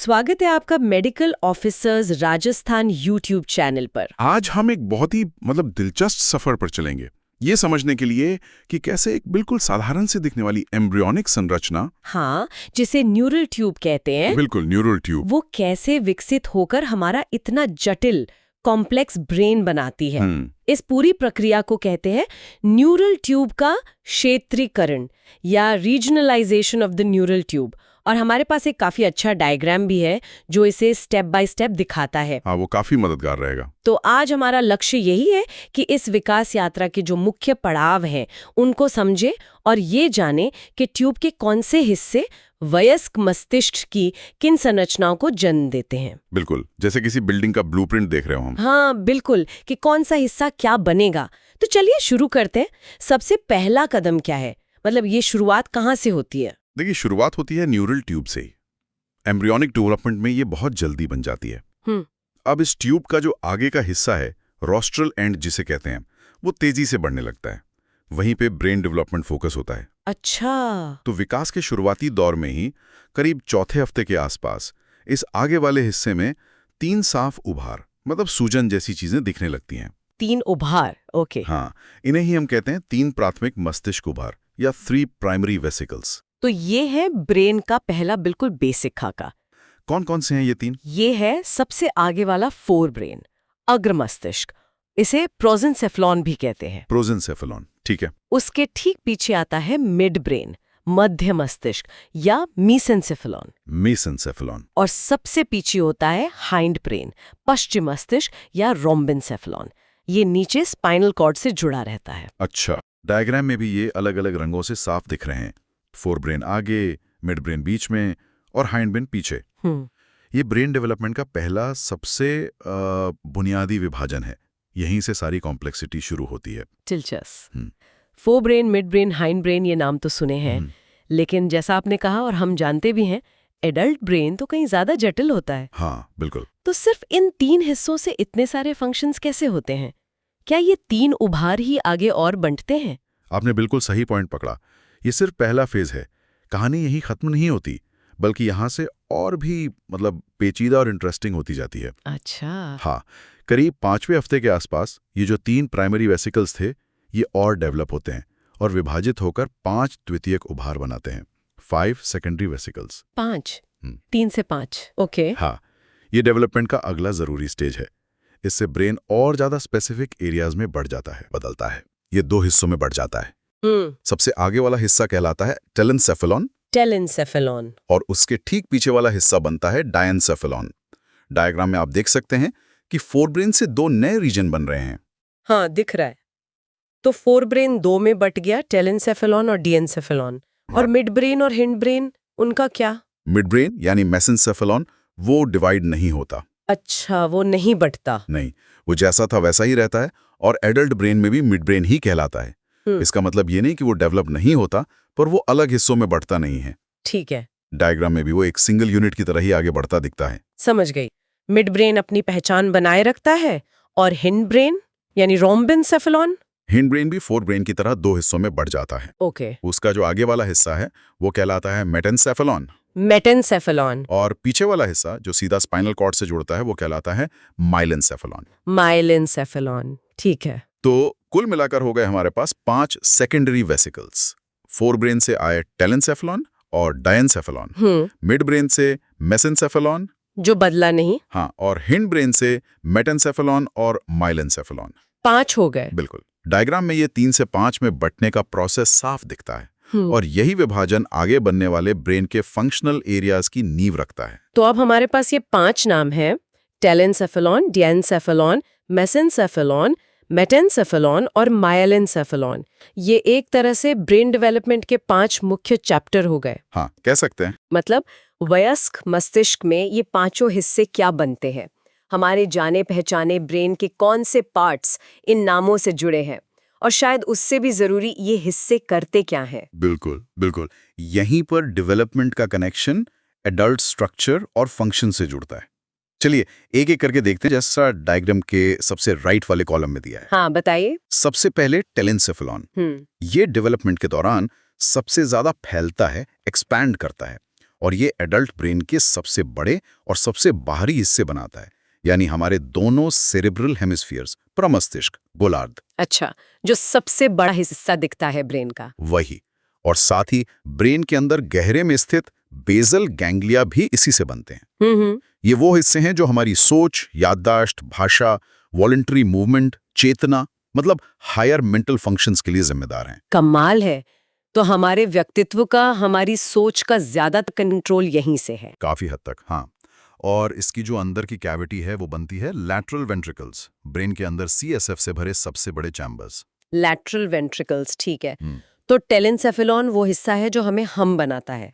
स्वागत है आपका medical officers Rajasthan YouTube channel पर। आज हम एक बहुत ही दिलचस्प सफर पर चलेंगे, ये समझने के लिए कि कैसे एक बिल्कुल साधारण से दिखने वाली एम्ब्रियोनिक संरचना, हाँ, जिसे न्यूरल ट्यूब कहते हैं, बिल्कुल न्यूरल ट्यूब, वो कैसे विकसित होकर हमारा इतना जटिल कॉम्प्लेक्स ब्रेन बनाती है। इस पूरी प्रक्रिया को कहते हैं न्यूरल ट्यूब का क्षेत्रीकरण या regionalisation of the neural tube. और हमारे पास एक काफी अच्छा डायग्राम भी है जो इसे स्टेप बाय स्टेप दिखाता है। हाँ, वो काफी मददगार रहेगा। तो आज हमारा लक्ष्य यही है कि इस विकास यात्रा के जो मुख्य पड़ाव हैं उनको समझे और ये जाने कि ट्यूब के कौन से हिस्से वयस्क मस्तिष्क की किन संरचनाओं को जन्म देते हैं। बिल्कुल, जैसे किसी बिल्डिंग का ब्लूप्रिंट देख रहे हो हम। हाँ बिल्कुल, कि कौन सा हिस्सा क्या बनेगा। तो चलिए शुरू करते हैं। सबसे पहला कदम क्या है, मतलब ये शुरुआत कहाँ से होती है? देखिए, शुरुआत होती है न्यूरल ट्यूब से ही। एम्ब्रियोनिक डेवलपमेंट में ये बहुत जल्दी बन जाती है। अब इस ट्यूब का जो आगे का हिस्सा है, रोस्ट्रल एंड जिसे कहते हैं, वो तेजी से बढ़ने लगता है। वहीं पे ब्रेन डेवलपमेंट फोकस होता है। अच्छा, तो विकास के शुरुआती दौर में ही करीब चौथे हफ्ते के आसपास इस आगे वाले हिस्से में 3 साफ उभार, मतलब सूजन जैसी चीजें दिखने लगती हैं। 3 उभार, ओके। हाँ, इन्हें ही हम कहते हैं 3 प्राथमिक मस्तिष्क उभार या 3 प्राइमरी वेसिकल्स। तो ये है ब्रेन का पहला बिल्कुल बेसिक खाका। कौन कौन से हैं ये 3? ये है सबसे आगे वाला फोर ब्रेन, अग्र मस्तिष्क। इसे प्रोजेंसेफलॉन भी कहते हैं। प्रोजेंसेफलॉन, ठीक है। उसके ठीक पीछे आता है मिड ब्रेन, मध्य मस्तिष्क या मीसेंसेफलॉन। मीसेंसेफलॉन। और सबसे पीछे होता है हाइंड ब्रेन, पश्चिम मस्तिष्क या रोम्बेंसेफलॉन। ये नीचे स्पाइनल कॉर्ड से जुड़ा रहता है। अच्छा, डायग्राम में भी ये अलग अलग रंगों से साफ दिख रहे हैं। फोर ब्रेन आगे, मिड ब्रेन बीच में और हाइंड ब्रेन पीछे। ये ब्रेन डेवलपमेंट का पहला सबसे बुनियादी विभाजन है। यहीं से सारी कॉम्प्लेक्सिटी शुरू होती है। दिलचस्प। Fore brain, mid brain, hind brain, ये नाम तो सुने हैं, लेकिन जैसा आपने कहा और हम जानते भी हैं, एडल्ट ब्रेन तो कहीं ज्यादा जटिल होता है। हाँ बिल्कुल। तो सिर्फ इन 3 हिस्सों से इतने सारे फंक्शंस कैसे होते हैं? क्या ये 3 उभार ही आगे और बंटते हैं? आपने बिल्कुल सही पॉइंट पकड़ा। ये सिर्फ पहला फेज है। कहानी यही खत्म नहीं होती, बल्कि यहाँ से और भी पेचीदा और इंटरेस्टिंग होती जाती है। अच्छा। हाँ, करीब 5वें हफ्ते के आसपास ये जो 3 प्राइमरी वेसिकल्स थे, ये और डेवलप होते हैं और विभाजित होकर 5 द्वितीयक उभार बनाते हैं, 5 सेकेंडरी वेसिकल्स। 5, 3 से 5, ओके। हाँ, ये डेवलपमेंट का अगला जरूरी स्टेज है। इससे ब्रेन और ज्यादा स्पेसिफिक एरियाज में बढ़ जाता है, बदलता है। ये 2 हिस्सों में बढ़ जाता है। सबसे आगे वाला हिस्सा कहलाता है टेलेंसेफेलॉन, टेलेंसेफेलॉन, और उसके ठीक पीछे वाला हिस्सा बनता है डायेंसेफेलॉन। डायग्राम में आप देख सकते हैं कि फोर ब्रेन से 2 नए रीजन बन रहे हैं। हाँ दिख रहा है। तो फोर ब्रेन 2 में बट गया, टेलेंसेफेलॉन और डिएंसेफेलॉन। और मिड ब्रेन और हिंड ब्रेन, उनका क्या? मिड ब्रेन यानी मेसेंसेफेलॉन, वो डिवाइड नहीं होता। अच्छा, वो नहीं बटता। नहीं, वो जैसा था वैसा ही रहता है। और एडल्ट ब्रेन में भी मिड ब्रेन ही कहलाता है। इसका मतलब ये नहीं कि वो डेवलप नहीं होता, पर वो अलग हिस्सों में बढ़ता नहीं है। ठीक है। डायग्राम में भी वो एक सिंगल यूनिट की तरह ही आगे बढ़ता दिखता है। समझ गई। मिड ब्रेन अपनी पहचान बनाए रखता है और हिंड ब्रेन यानी रोम्बेंसेफेलॉन, हिंड ब्रेन भी फोर ब्रेन की तरह 2 हिस्सों में बढ़ जाता है। ओके। उसका जो आगे वाला हिस्सा है वो कहलाता है मेटेंसेफेलॉन, मेटेंसेफेलॉन। और पीछे वाला हिस्सा जो सीधा स्पाइनल कॉर्ड से जुड़ता है वो कहलाता है माइलेंसेफेलॉन। माइलेंसेफेलॉन, ठीक है। तो कुल मिलाकर हो गए हमारे पास 5 सेकेंडरी वेसिकल्स। फोर ब्रेन से आए टेलेंसेफेलॉन और डायेंसेफेलॉन, मिड ब्रेन से मेसेंसेफेलॉन, जो बदला नहीं, हाँ, और हिंड ब्रेन से मेटेंसेफेलॉन और माइलेंसेफेलॉन। 5 हो गए। बिल्कुल। डायग्राम में ये 3 से 5 में बंटने का प्रोसेस साफ दिखता है। और यही विभाजन आगे बनने वाले ब्रेन के फंक्शनल एरियाज की नींव रखता है। तो अब हमारे पास ये 5 नाम है, टेलेंसेफेलॉन, डिएंसेफेलॉन, मेसेंसेफेलॉन, मेटेंसेफेलॉन और माइलेंसेफेलॉन। ये एक तरह से ब्रेन डेवलपमेंट के 5 मुख्य चैप्टर हो गए। हाँ, कह सकते हैं। मतलब वयस्क मस्तिष्क में ये 5 हिस्से क्या बनते हैं, हमारे जाने पहचाने ब्रेन के कौन से पार्ट्स इन नामों से जुड़े हैं, और शायद उससे भी जरूरी ये हिस्से करते क्या हैं। बिल्कुल बिल्कुल, यहीं पर डेवलपमेंट का कनेक्शन एडल्ट स्ट्रक्चर और फंक्शन से जुड़ता है। चलिए एक एक करके देखते हैं, जैसा डायग्राम के सबसे राइट वाले कॉलम में दिया है। हाँ बताइए। सबसे पहले टेलेंसेफेलॉन। ये डेवलपमेंट के दौरान सबसे ज्यादा फैलता है, एक्सपैंड करता है और ये एडल्ट ब्रेन के सबसे बड़े और सबसे बाहरी हिस्से बनाता है, यानी हमारे दोनों सेरेब्रल हेमिस्फीयर्स, प्रमस्तिष्क, गोलार्ध। अच्छा, जो सबसे बड़ा हिस्सा दिखता है ब्रेन का। वही। और साथ ही ब्रेन के अंदर गहरे में स्थित बेसल गैंग्लिया भी इसी से बनते हैं। ये वो हिस्से हैं जो हमारी सोच, याददाश्त, भाषा, वॉलंटरी मूवमेंट, चेतना, मतलब हायर मेंटल फंक्शंस के लिए जिम्मेदार हैं। कमाल है। तो हमारे व्यक्तित्व का, हमारी सोच का ज्यादा कंट्रोल यहीं से है। काफी हद तक, हाँ। और इसकी जो अंदर की कैविटी है वो बनती है लैटरल वेंट्रिकल्स, ब्रेन के अंदर सीएसएफ से भरे सबसे बड़े चैम्बर्स। लैटरल वेंट्रिकल्स, ठीक है। तो टेलेंसेफेलॉन वो हिस्सा है जो हमें हम बनाता है।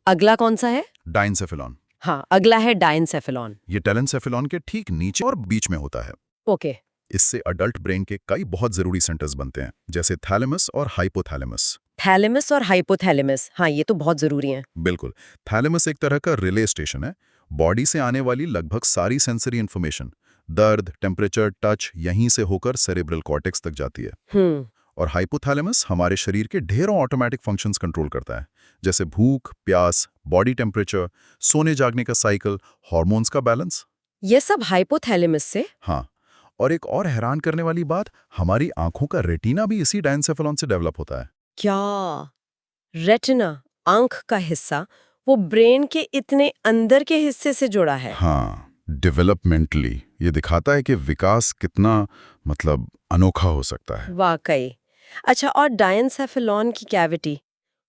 अगला कौन सा है? डाइनसेफेलॉन। हाँ, अगला है डाइनसेफेलॉन। ये टेलेंसेफेलॉन के ठीक नीचे और बीच में होता है। ओके। इससे अडल्ट ब्रेन के कई बहुत जरूरी सेंटर्स बनते हैं, जैसे थैलेमस और हाइपोथैलेमस। थैलेमस और हाइपोथैलेमस, हाँ, ये तो बहुत जरूरी हैं। बिल्कुल। थैलेमस एक तरह का रिले स्टेशन है। बॉडी से आने वाली लगभग सारी सेंसरी इंफॉर्मेशन, दर्द, टेम्परेचर, टच, यहीं से होकर सेरेब्रल कॉर्टेक्स तक जाती है। और हाइपोथैलेमस हमारे शरीर के ढेरों ऑटोमेटिक फंक्शंस कंट्रोल करता है, जैसे भूख, प्यास, बॉडी टेम्परेचर, सोने जागने का साइकिल, हार्मोन्स का बैलेंस। ये सब हाइपोथैलेमस से? हाँ। और एक और हैरान करने वाली बात, हमारी आंखों का रेटिना भी इसी डायनसेफेलॉन से डेवलप होता है। क्या? रेटिना, आंख का हिस्सा, वो ब्रेन के इतने अंदर के हिस्से से जुड़ा है? हाँ, डेवलपमेंटली ये दिखाता है कि विकास कितना मतलब अनोखा हो सकता है। वाकई। अच्छा, और डायनसेफेलॉन की कैविटी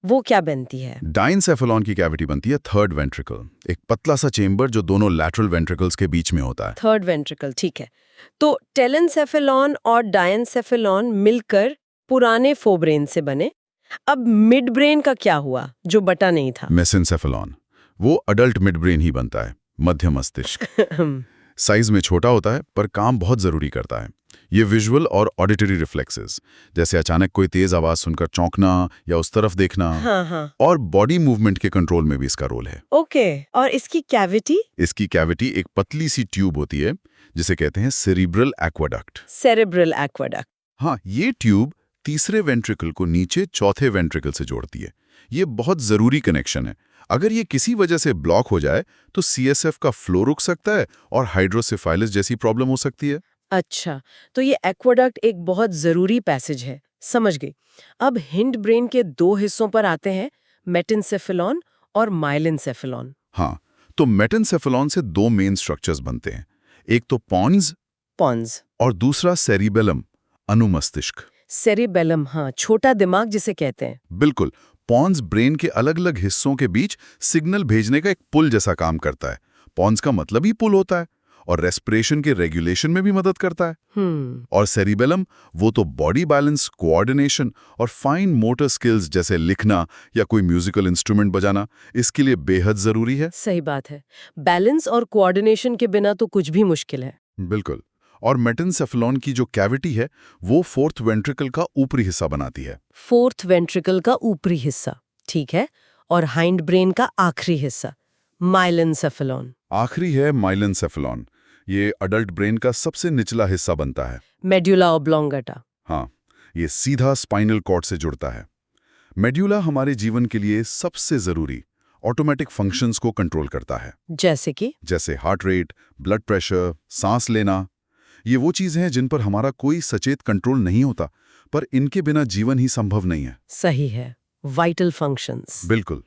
वो क्या बनती है? डाइनसेफेलॉन की कैविटी बनती है थर्ड वेंट्रिकल, एक पतला सा चेंबर जो दोनों लैटरल वेंट्रिकल्स के बीच में होता है। थर्ड वेंट्रिकल, ठीक है। तो टेलेंसेफेलॉन और डायनसेफेलॉन मिलकर पुराने फोब्रेन से बने। अब मिड ब्रेन का क्या हुआ, जो बटा नहीं था? मेसेंसेफेलॉन, वो अडल्ट मिड ब्रेन ही बनता है, मध्य मस्तिष्क। साइज में छोटा होता है पर काम बहुत जरूरी करता है। ये विजुअल और ऑडिटरी रिफ्लेक्सेस, जैसे अचानक कोई तेज आवाज सुनकर चौंकना या उस तरफ देखना, हाँ। और बॉडी मूवमेंट के कंट्रोल में भी इसका रोल है। ओके। और इसकी कैविटी? इसकी कैविटी एक पतली सी ट्यूब होती है, जिसे कहते हैं सेरिब्रल एक्वाडक्ट। Cerebral aqueduct. हाँ, ये ट्यूब तीसरे वेंट्रिकल को नीचे चौथे वेंट्रिकल से जोड़ती है। ये बहुत जरूरी कनेक्शन है। अगर ये किसी वजह से ब्लॉक हो जाए तो सीएसएफ का फ्लो रुक सकता है और हाइड्रोसेफाइलिस जैसी प्रॉब्लम हो सकती है। अच्छा, तो ये एक्वाडक्ट एक बहुत जरूरी पैसेज है। समझ गई। अब हिंड ब्रेन के दो हिस्सों पर आते हैं, मेटेंसेफेलॉन और माइलिनसेफेलॉन। हाँ, तो मेटेंसेफेलॉन से दो मेन स्ट्रक्चर्स बनते हैं, एक तो पॉन्स और दूसरा सेरिबेलम, अनुमस्तिष्क। सेरिबेलम, हाँ, छोटा दिमाग जिसे कहते हैं। बिल्कुल। पॉन्स ब्रेन के अलग अलग हिस्सों के बीच सिग्नल भेजने का एक पुल जैसा काम करता है। पॉन्स का मतलब ही पुल होता है, और रेस्पिरेशन के रेगुलेशन में भी मदद करता है। और सेरिबेलम, वो तो बॉडी बैलेंस, कोऑर्डिनेशन और फाइन मोटर स्किल्स जैसे लिखना या कोई म्यूजिकल इंस्ट्रूमेंट बजाना, इसके लिए बेहद जरूरी है। सही बात है। बैलेंस और कोऑर्डिनेशन के बिना तो कुछ भी मुश्किल है। बिल्कुल। और मेटेंसेफेलॉन की जो कैविटी है वो फोर्थ वेंट्रिकल का ऊपरी हिस्सा बनाती है। फोर्थ वेंट्रिकल का ऊपरी हिस्सा, ठीक है। और हाइंड ब्रेन का आखिरी हिस्सा, माइलिनसेफेलॉन। आखिरी है माइलिनसेफेलॉन। ये अडल्ट ब्रेन का सबसे निचला हिस्सा बनता है। Medulla oblongata. हाँ, ये सीधा स्पाइनल कॉर्ड से जुड़ता है। मेड्यूला हमारे जीवन के लिए सबसे जरूरी ऑटोमेटिक फंक्शंस को कंट्रोल करता है, जैसे हार्ट रेट, ब्लड प्रेशर, सांस लेना। ये वो चीजें हैं जिन पर हमारा कोई सचेत कंट्रोल नहीं होता, पर इनके बिना जीवन ही संभव नहीं है। सही है, वाइटल फंक्शंस। बिल्कुल।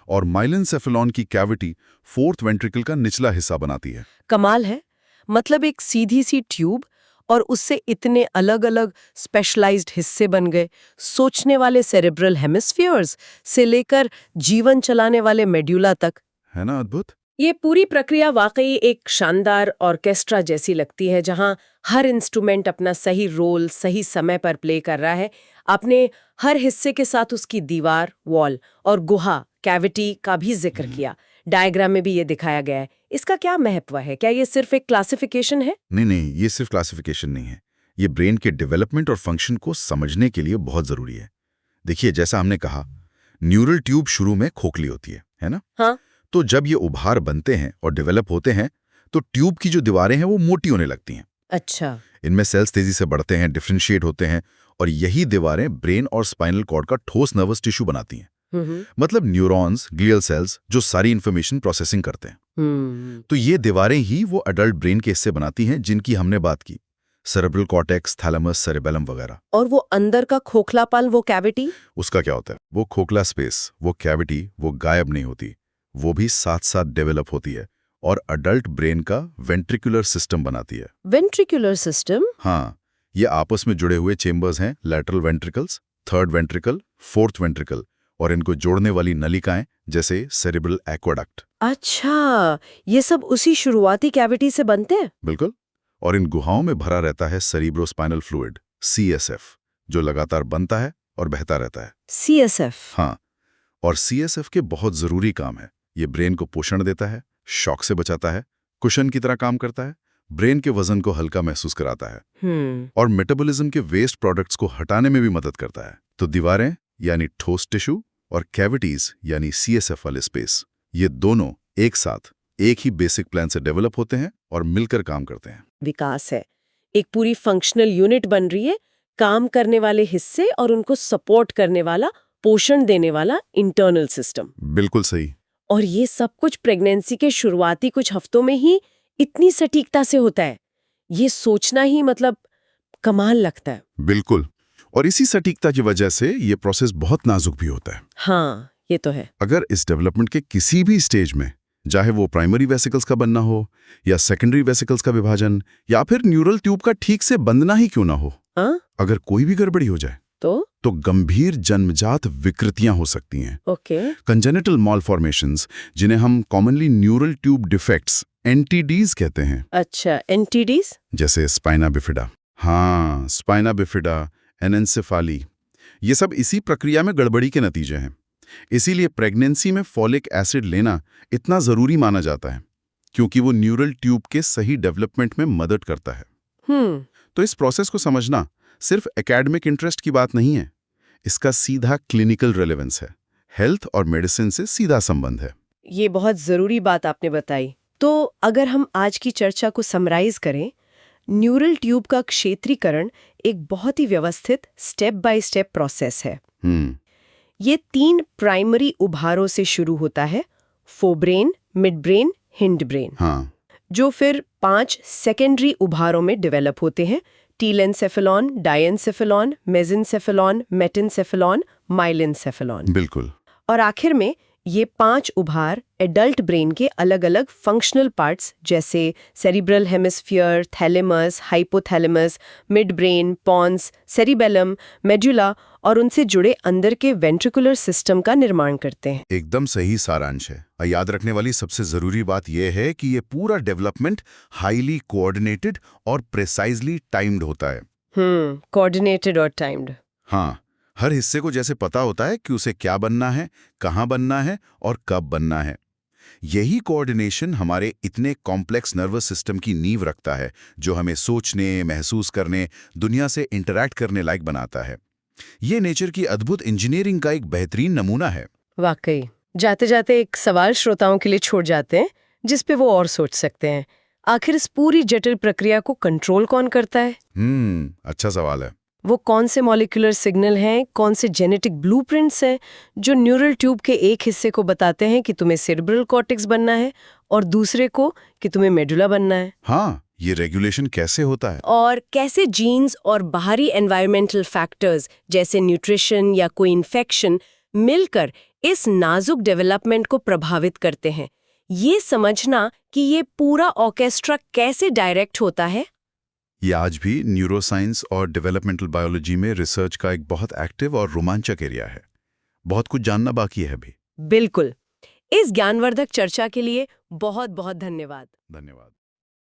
और माइलिनसेफेलॉन की कैविटी फोर्थ वेंट्रिकल का निचला हिस्सा बनाती है। कमाल है, मतलब एक सीधी सी ट्यूब और उससे इतने अलग अलग स्पेशलाइज्ड हिस्से बन गए। सोचने वाले सेरेब्रल हेमिस्फीयर्स से लेकर जीवन चलाने वाले मेड्यूला तक। है ना अद्भुत? ये पूरी प्रक्रिया वाकई एक शानदार ऑर्केस्ट्रा जैसी लगती है, जहां हर इंस्ट्रूमेंट अपना सही रोल सही समय पर प्ले कर रहा है। आपने हर हिस्से के साथ उसकी दीवार, वॉल और गुहा, कैविटी का भी जिक्र किया। डायग्राम में भी ये दिखाया गया है। इसका क्या महत्व है? क्या ये सिर्फ एक क्लासिफिकेशन है? नहीं, ये सिर्फ क्लासिफिकेशन नहीं है। ये ब्रेन के डेवलपमेंट और फंक्शन को समझने के लिए बहुत जरूरी है। देखिए, जैसा हमने कहा, न्यूरल ट्यूब शुरू में खोखली होती है ना? हाँ। तो जब ये उभार बनते हैं और डेवलप होते हैं तो ट्यूब की जो दीवारें हैं वो मोटी होने लगती हैं। अच्छा। इनमें सेल्स तेजी से बढ़ते हैं, डिफरेंशिएट होते हैं, और यही दीवारें ब्रेन और स्पाइनल कॉर्ड का ठोस नर्वस टिश्यू बनाती हैं। मतलब न्यूरॉन्स, ग्लियल सेल्स जो सारी इंफॉर्मेशन प्रोसेसिंग करते हैं। तो ये दीवारें ही वो अडल्ट ब्रेन के हिस्से बनाती हैं जिनकी हमने बात की, सेरेब्रल कॉर्टेक्स, थैलेमस, सेरेबेलम वगैरह। और वो अंदर का खोखलापन, वो कैविटी, उसका क्या होता है? वो खोखला स्पेस, वो कैविटी, वो गायब नहीं होती, वो भी साथ साथ डेवलप होती है और अडल्ट ब्रेन का वेंट्रिकुलर सिस्टम बनाती है। Ventricular system? हाँ, ये आपस में जुड़े हुए चेम्बर्स हैं, lateral ventricles, third ventricle, fourth ventricle, और इनको जोड़ने वाली नलिकाएं जैसे सेरेब्रल एक्वाडक्ट। अच्छा, ये सब उसी शुरुआती कैविटी से बनते हैं? बिल्कुल। और इन गुहाओं में भरा रहता है सेरिब्रोस्पाइनल फ्लूइड, CSF, जो लगातार बनता है और बहता रहता है। CSF? हाँ, और CSF के बहुत जरूरी काम है। ये ब्रेन को पोषण देता है, शॉक से बचाता है, कुशन की तरह काम करता है, ब्रेन के वजन को हल्का महसूस कराता है और मेटाबॉलिज्म के वेस्ट प्रोडक्ट्स को हटाने में भी मदद करता है। तो दीवारें यानी ठोस टिश्यू और कैविटीज यानी CSF वाले स्पेस, ये दोनों एक साथ एक ही बेसिक प्लान से डेवलप होते हैं और मिलकर काम करते हैं। विकास है, एक पूरी फंक्शनल यूनिट बन रही है, काम करने वाले हिस्से और उनको सपोर्ट करने वाला, पोषण देने वाला इंटरनल सिस्टम। बिल्कुल सही। और ये सब कुछ प्रेगनेंसी के शुरुआती कुछ हफ्तों में ही इतनी सटीकता से होता है, ये सोचना ही मतलब कमाल लगता है। बिल्कुल, और इसी सटीकता की वजह से ये प्रोसेस बहुत नाजुक भी होता है। हाँ, ये तो है। अगर इस डेवलपमेंट के किसी भी स्टेज में, चाहे वो प्राइमरी वेसिकल्स का बनना हो या सेकेंडरी वेसिकल्स का विभाजन या फिर न्यूरल ट्यूब का ठीक से बंधना ही क्यों ना हो, अगर कोई भी गड़बड़ी हो जाए तो गंभीर जन्मजात विकृतियां हो सकती हैं। कंजेनिटल मालफॉर्मेशंस, जिन्हें हम commonly neural tube defects NTDs कहते हैं। अच्छा, NTDs? जैसे स्पाइना बिफिडा। हाँ, स्पाइना बिफिडा, एनेंसेफाली, ये सब इसी प्रक्रिया में गड़बड़ी के नतीजे हैं। इसीलिए प्रेगनेंसी में फॉलिक एसिड लेना इतना जरूरी माना जाता है, क्योंकि वो न्यूरल ट्यूब के सही डेवलपमेंट में मदद करता है। तो इस प्रोसेस को समझना सिर्फ एकेडमिक इंटरेस्ट की बात नहीं है, इसका सीधा क्लिनिकल रेलेवेंस है, हेल्थ और मेडिसिन से सीधा संबंध है। ये बहुत जरूरी बात आपने बताई। तो अगर हम आज की चर्चा को समराइज करें, न्यूरल ट्यूब का क्षेत्रीकरण एक बहुत ही व्यवस्थित स्टेप बाय स्टेप प्रोसेस है। ये 3 प्राइमरी उभारों से शुरू होता है, फोब्रेन, मिड ब्रेन, हिंड ब्रेन, जो फिर 5 सेकेंडरी उभारों में डेवलप होते हैं, टीलेंसेफेलॉन, डायेंसेफेलॉन, मेजेंसेफेलॉन, मेटेंसेफेलॉन, माइलेंसेफेलॉन। बिल्कुल। और आखिर में ये 5 उभार एडल्ट ब्रेन के अलग अलग फंक्शनल पार्ट्स जैसे cerebral hemisphere, thalamus, hypothalamus, mid brain, pons, cerebellum, medulla और उनसे जुड़े अंदर के वेंट्रिकुलर सिस्टम का निर्माण करते हैं। एकदम सही सारांश है। याद रखने वाली सबसे जरूरी बात यह है कि ये पूरा डेवलपमेंट हाईली कोऑर्डिनेटेड और प्रिसाइजली टाइम्ड होता है। कोऑर्डिनेटेड और टाइम्ड। हाँ, हर हिस्से को जैसे पता होता है कि उसे क्या बनना है, कहाँ बनना है और कब बनना है। यही कोऑर्डिनेशन हमारे इतने कॉम्प्लेक्स नर्वस सिस्टम की नींव रखता है, जो हमें सोचने, महसूस करने, दुनिया से इंटरैक्ट करने लायक बनाता है। ये नेचर की अद्भुत इंजीनियरिंग का एक बेहतरीन नमूना है। वाकई। जाते जाते एक सवाल श्रोताओं के लिए छोड़ जाते हैं, जिस पे वो और सोच सकते हैं। आखिर इस पूरी जटिल प्रक्रिया को कंट्रोल कौन करता है? अच्छा सवाल है। वो कौन से मॉलिक्यूलर सिग्नल हैं, कौन से जेनेटिक ब्लूप्रिंट्स हैं जो न्यूरल ट्यूब के एक हिस्से को बताते हैं कि तुम्हें सेरेब्रल कॉर्टेक्स बनना है और दूसरे को कि तुम्हें मेडुला बनना है? हाँ, ये रेगुलेशन कैसे होता है? और कैसे जीन्स और बाहरी एनवायरमेंटल फैक्टर्स जैसे न्यूट्रिशन या कोई इन्फेक्शन मिलकर इस नाजुक डेवलपमेंट को प्रभावित करते हैं? ये समझना कि ये पूरा ऑर्केस्ट्रा कैसे डायरेक्ट होता है, ये आज भी न्यूरोसाइंस और डेवलपमेंटल बायोलॉजी में रिसर्च का एक बहुत एक्टिव और रोमांचक एरिया है। बहुत कुछ जानना बाकी है अभी। बिल्कुल। इस ज्ञानवर्धक चर्चा के लिए बहुत बहुत धन्यवाद।